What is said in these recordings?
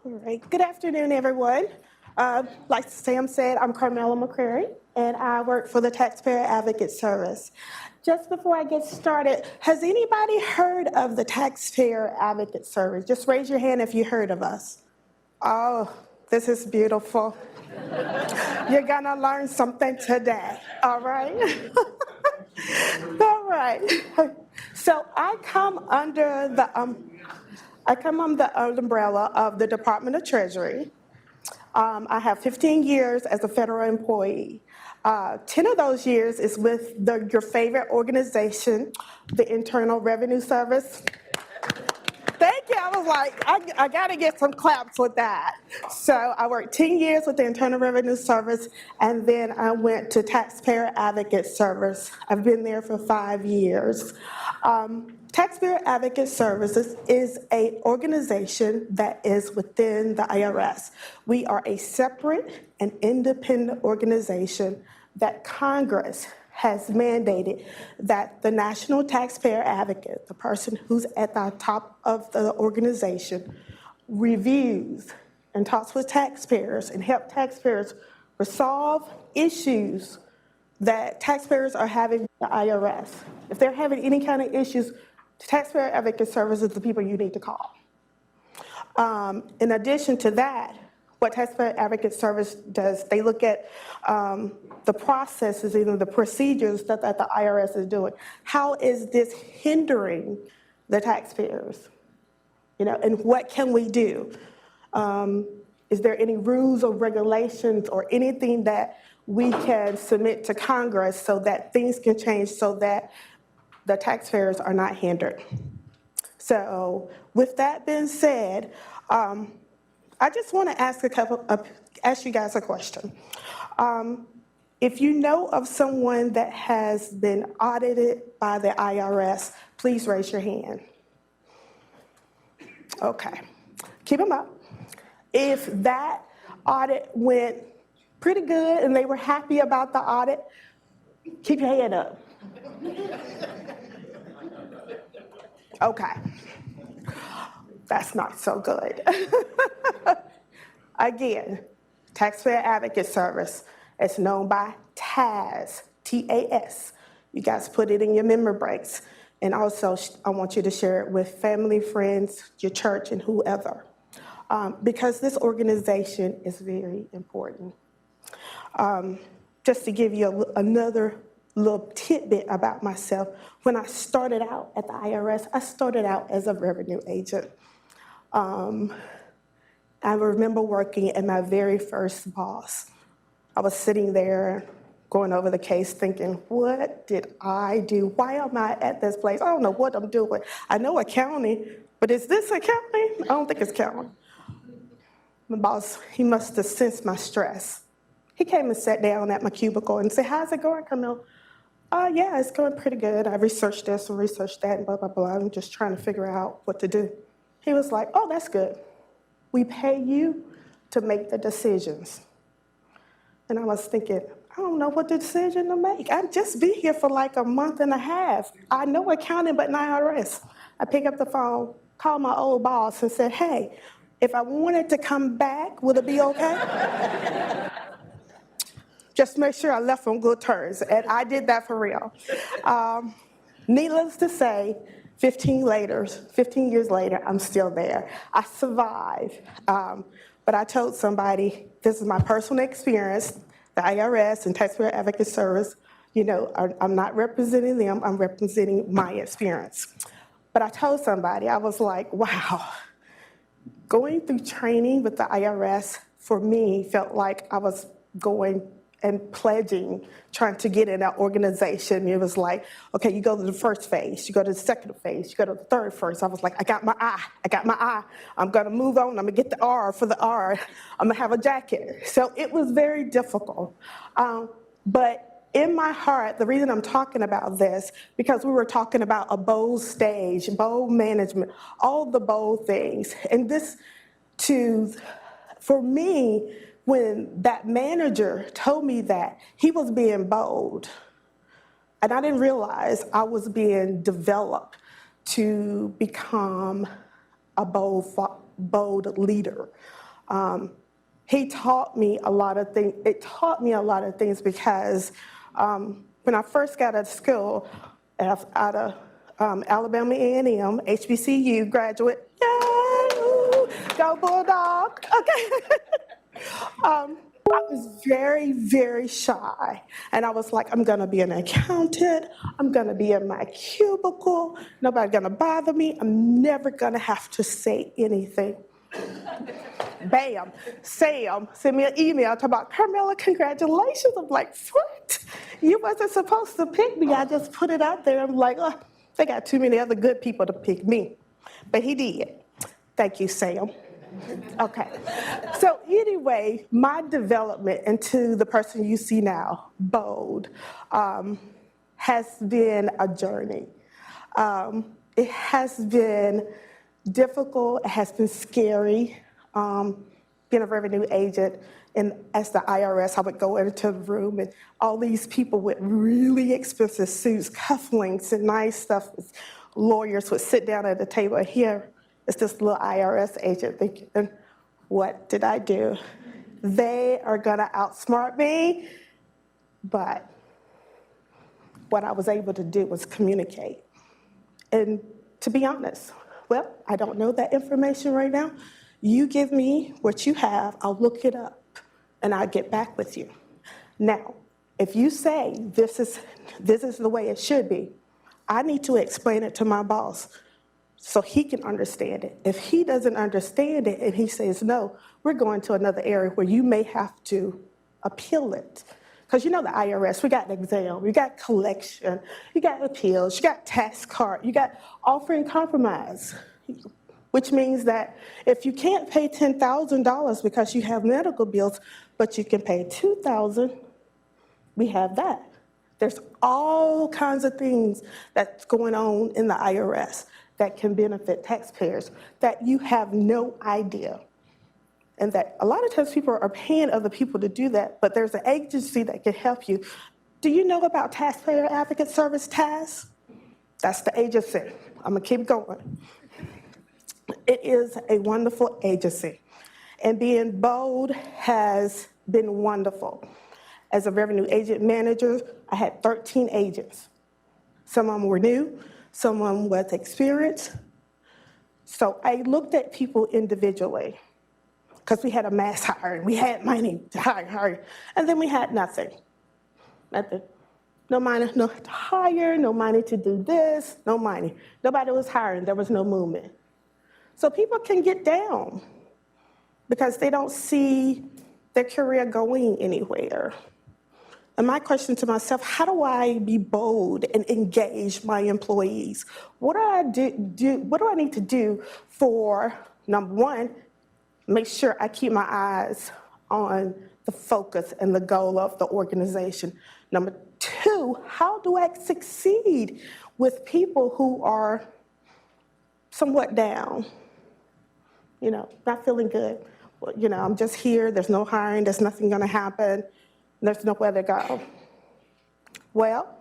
All right. Good afternoon, everyone. Like Sam said, I'm Carmela McCrary, and I work for the Taxpayer Advocate Service. Just before I get started, has anybody heard of the Taxpayer Advocate Service? Just raise your hand if you heard of us. Oh, this is beautiful. You're gonna learn something today, all right? All right. So I come under the umbrella of the Department of Treasury. I have 15 years as a federal employee. 10 of those years is with your favorite organization, the Internal Revenue Service. Thank you. I was like, I got to get some claps with that. So I worked 10 years with the Internal Revenue Service, and then I went to Taxpayer Advocate Service. I've been there for 5 years. Taxpayer Advocate Services is an organization that is within the IRS. We are a separate and independent organization that Congress has mandated that the National Taxpayer Advocate, the person who's at the top of the organization, reviews and talks with taxpayers and help taxpayers resolve issues that taxpayers are having with the IRS. If they're having any kind of issues, the Taxpayer Advocate Service is the people you need to call. In addition to that, what Taxpayer Advocate Service does, they look at the processes, the procedures that the IRS is doing. How is this hindering the taxpayers? And what can we do? Is there any rules or regulations or anything that we can submit to Congress so that things can change so that the taxpayers are not hindered? So with that being said, I just want to ask you guys a question. If you know of someone that has been audited by the IRS, please raise your hand. Okay, keep them up. If that audit went pretty good and they were happy about the audit, keep your hand up. Okay, that's not so good. Again, Taxpayer Advocate Service is known by TAS, T-A-S. You guys put it in your memory breaks. And also, I want you to share it with family, friends, your church, and whoever. Because this organization is very important. Just to give you another little tidbit about myself, when I started out at the IRS, I started out as a revenue agent. I remember working at my very first boss. I was sitting there going over the case thinking, what did I do? Why am I at this place? I don't know what I'm doing. I know accounting, but is this accounting? I don't think it's accounting. My boss, he must have sensed my stress. He came and sat down at my cubicle and said, how's it going, Camille? Yeah, it's going pretty good. I researched this and researched that and blah, blah, blah. I'm just trying to figure out what to do. He was like, oh, that's good. We pay you to make the decisions. And I was thinking, I don't know what decision to make. I've just been here for like a month and a half. I know accounting, but not IRS. I picked up the phone, called my old boss and said, hey, if I wanted to come back, would it be okay? Just make sure I left on good terms, and I did that for real. Needless to say, 15 years later, I'm still there. I survived, but I told somebody, this is my personal experience, the IRS and Taxpayer Advocate Service, I'm not representing them, I'm representing my experience. But I told somebody, I was like, wow, going through training with the IRS, for me, felt like I was going and pledging, trying to get in that organization. It was like, okay, you go to the first phase, you go to the second phase, you go to the third phase. I was like, I got my eye. I'm gonna move on, I'm gonna get the R for the R. I'm gonna have a jacket. So it was very difficult. But in my heart, the reason I'm talking about this, because we were talking about a bold stage, bold management, all the bold things. And for me, when that manager told me that, he was being bold. And I didn't realize I was being developed to become a bold bold leader. He taught me a lot of things. It taught me a lot of things because when I first got out of school, out of Alabama A&M, HBCU graduate, yay, go Bulldog, okay. I was very, very shy. And I was like, I'm gonna be an accountant. I'm gonna be in my cubicle. Nobody's gonna bother me. I'm never gonna have to say anything. Bam, Sam sent me an email talking about, Carmela, congratulations. I'm like, what? You wasn't supposed to pick me. I just put it out there. I'm like, oh, they got too many other good people to pick me. But he did. Thank you, Sam. Okay. So anyway, my development into the person you see now, bold, has been a journey. It has been difficult. It has been scary. Being a revenue agent, and as the IRS, I would go into the room and all these people with really expensive suits, cufflinks and nice stuff. Lawyers would sit down at the table. Here is this little IRS agent thinking, what did I do? They are gonna outsmart me, but what I was able to do was communicate. And to be honest, well, I don't know that information right now. You give me what you have, I'll look it up, and I'll get back with you. Now, if you say this is the way it should be, I need to explain it to my boss so he can understand it. If he doesn't understand it and he says no, we're going to another area where you may have to appeal it. Because you know the IRS, we got exam, we got collection, you got appeals, you got tax card, you got offering compromise. Which means that if you can't pay $10,000 because you have medical bills, but you can pay $2,000, we have that. There's all kinds of things that's going on in the IRS that can benefit taxpayers that you have no idea. And that a lot of times people are paying other people to do that, but there's an agency that can help you. Do you know about Taxpayer Advocate Service, TAS? That's the agency. I'm gonna keep going. It is a wonderful agency, and being bold has been wonderful. As a revenue agent manager, I had 13 agents. Some of them were new, some of them with experience. So I looked at people individually because we had a mass hiring. We had money to hire, and then we had nothing. Nothing. No money, no to hire, no money to do this, no money. Nobody was hiring, there was no movement. So people can get down because they don't see their career going anywhere. And my question to myself, how do I be bold and engage my employees? What do I need to do for, number one, make sure I keep my eyes on the focus and the goal of the organization? Number two, how do I succeed with people who are somewhat down? You know, not feeling good. Well, you know, I'm just here, there's no hiring, there's nothing gonna happen, there's nowhere to go. Well,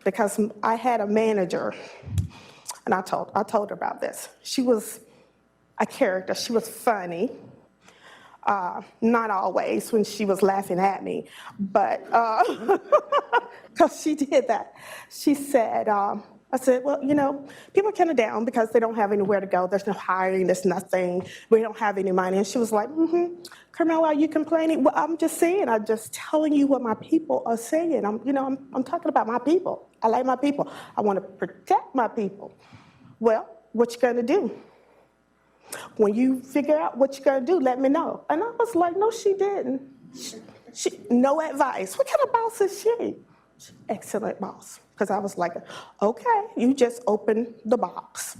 because I had a manager, and I told her about this. She was a character, she was funny. Not always when she was laughing at me, but, because she did that. She said, I said, well, you know, people are kind of down because they don't have anywhere to go. There's no hiring, there's nothing. We don't have any money. And she was like, Carmela, are you complaining? Well, I'm just saying, I'm just telling you what my people are saying. I'm talking about my people. I like my people. I want to protect my people. Well, what you gonna do? When you figure out what you're gonna do, let me know. And I was like, no, she didn't. No advice. What kind of boss is she? Excellent boss. Because I was like, okay, you just open the box.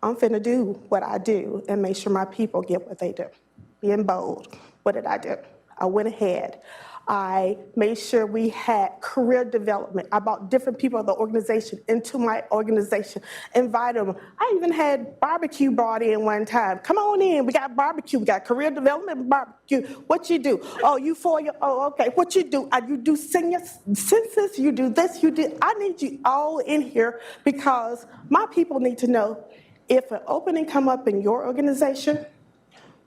I'm finna do what I do and make sure my people get what they do. Being bold, what did I do? I went ahead. I made sure we had career development. I brought different people of the organization into my organization, invited them. I even had barbecue brought in one time. Come on in, we got barbecue, we got career development barbecue. What you do? Oh, you for your, oh, okay. What you do? You do senior census, you do this, you do. I need you all in here because my people need to know If an opening come up in your organization,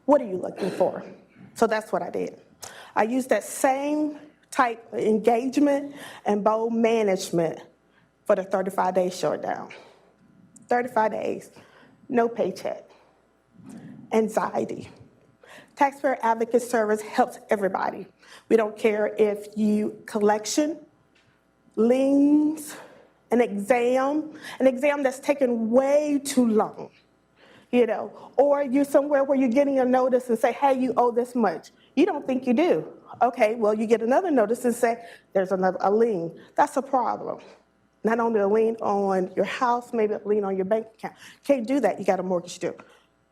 what are you looking for? So that's what I did. I used that same type of engagement and bold management for the 35-day shutdown. 35 days, no paycheck, anxiety. Taxpayer Advocate Service helps everybody. We don't care if you collection, liens, an exam that's taken way too long, or you're somewhere where you're getting a notice and say, hey, you owe this much. You don't think you do. Okay, well, you get another notice and say, there's a lien. That's a problem. Not only a lien on your house, maybe a lien on your bank account. Can't do that, you got a mortgage due.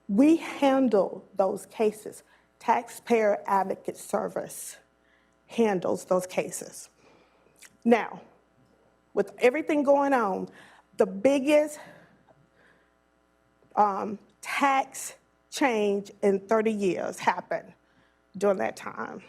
We handle those cases. Taxpayer Advocate Service handles those cases. Now, with everything going on, the biggest tax change in 30 years happened during that time.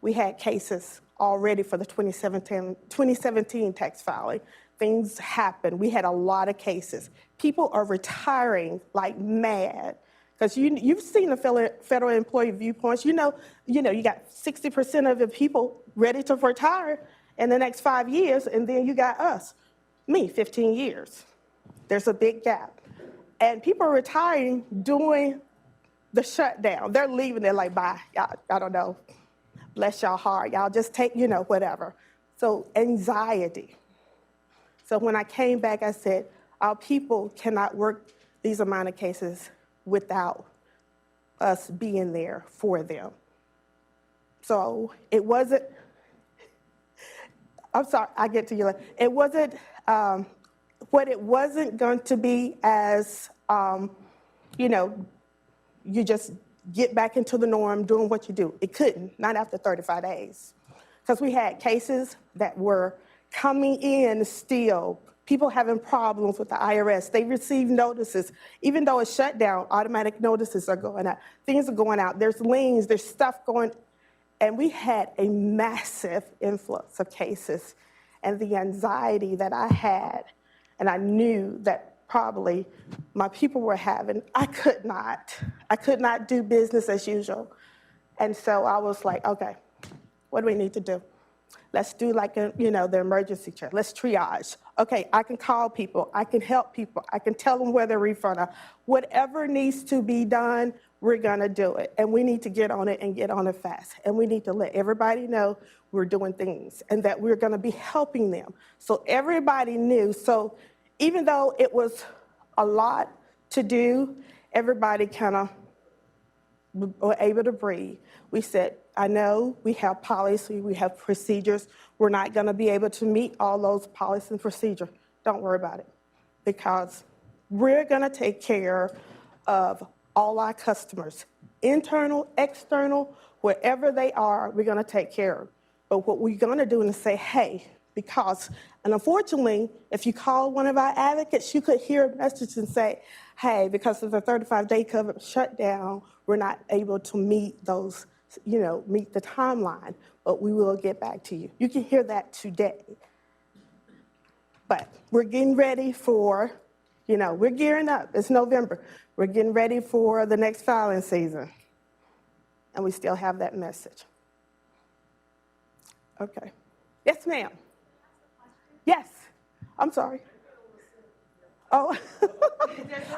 We had cases already for the 2017 tax filing. Things happened. We had a lot of cases. People are retiring like mad. Because you've seen the federal employee viewpoints. You got 60% of the people ready to retire in the next 5 years, and then you got us, me, 15 years. There's a big gap. And people are retiring during the shutdown. They're leaving, they're like, bye, y'all, I don't know. Bless y'all heart, y'all just take, whatever. So anxiety. So when I came back, I said, our people cannot work these amount of cases without us being there for them. So it wasn't, I'm sorry, I get to you later. It wasn't, what it wasn't going to be as, you just get back into the norm doing what you do. It couldn't, not after 35 days. Because we had cases that were coming in still, people having problems with the IRS. They received notices. Even though it's shut down, automatic notices are going out. Things are going out. There's liens, there's stuff going, and we had a massive influx of cases. And the anxiety that I had, and I knew that probably my people were having, I could not do business as usual. And so I was like, okay, what do we need to do? Let's do the emergency check. Let's triage. Okay, I can call people. I can help people. I can tell them where their refund are. Whatever needs to be done, we're gonna do it. And we need to get on it and get on it fast. And we need to let everybody know we're doing things and that we're gonna be helping them. So everybody knew. So even though it was a lot to do, everybody kind of were able to breathe. We said, I know we have policy, we have procedures. We're not going to be able to meet all those policies and procedures. Don't worry about it, because we're going to take care of all our customers, internal, external, wherever they are, we're going to take care of. But what we're going to do is say, hey, because, and unfortunately, if you call one of our advocates, you could hear a message and say, hey, because of the 35-day COVID shutdown, we're not able to meet those, meet the timeline, but we will get back to you. You can hear that today. But we're getting ready for, we're gearing up. It's November. We're getting ready for the next filing season. And we still have that message. Okay. Yes, ma'am. Yes. I'm sorry. Oh,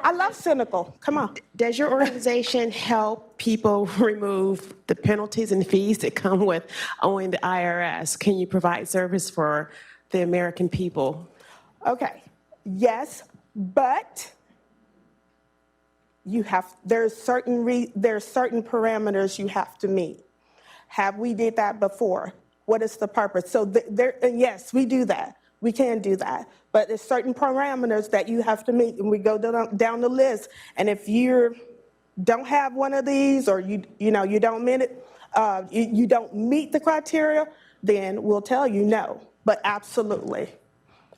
I love cynical. Come on. Does your organization help people remove the penalties and fees that come with owing the IRS? Can you provide service for the American people? Okay. Yes, but there's certain parameters you have to meet. Have we did that before? What is the purpose? So yes, we do that. We can do that, but there's certain parameters that you have to meet, and we go down the list. And if you don't have one of these, or you don't meet it, you don't meet the criteria, then we'll tell you no. But absolutely,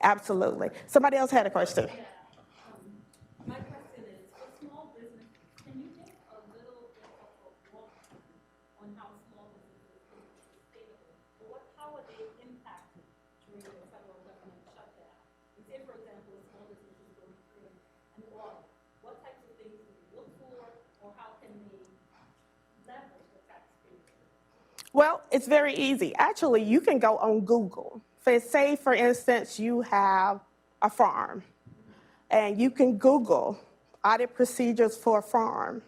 absolutely. Somebody else had a question. My question is, for small business, can you take a little bit of a walk on how small businesses can be sustainable? How are they impacted during the federal government shutdown? Say, for example, a small business is going through, and Well, it's very easy. Actually, you can go on Google. Say, for instance, you have a farm, and you can Google audit procedures for a farm.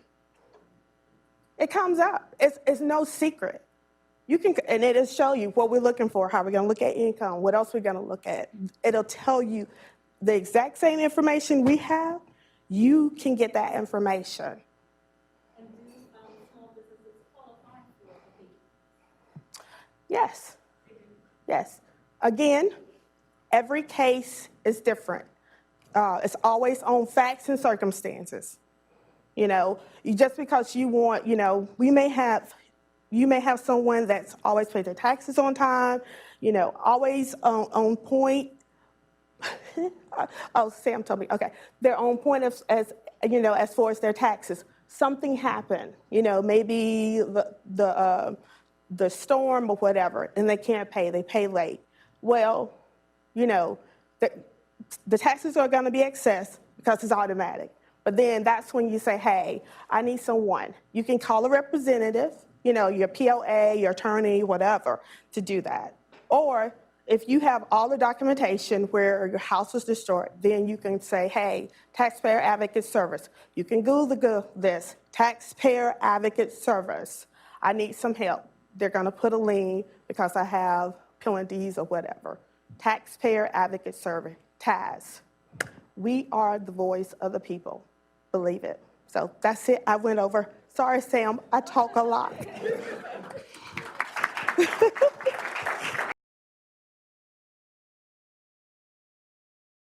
It comes up. It's no secret. You can, and it'll show you what we're looking for, how we're going to look at income, what else we're going to look at. It'll tell you the exact same information we have. You can get that information. And do small businesses qualify for the fee? Yes. Yes. Again, every case is different. It's always on facts and circumstances. You know, just because you want, you know, you may have someone that's always paid their taxes on time, you know, always on point. Oh, Sam told me, okay. They're on point as you know, as far as their taxes. Something happened, you know, maybe the storm or whatever, and they can't pay, they pay late. Well, you know, the taxes are gonna be excess because it's automatic. But then that's when you say, hey, I need someone. You can call a representative, you know, your POA, your attorney, whatever, to do that. Or if you have all the documentation where your house was destroyed, then you can say, hey, Taxpayer Advocate Service. You can Google this, Taxpayer Advocate Service. I need some help. They're gonna put a lien because I have penalties or whatever. Taxpayer Advocate Service, TAS. We are the voice of the people, believe it. So that's it, I went over. Sorry, Sam, I talk a lot.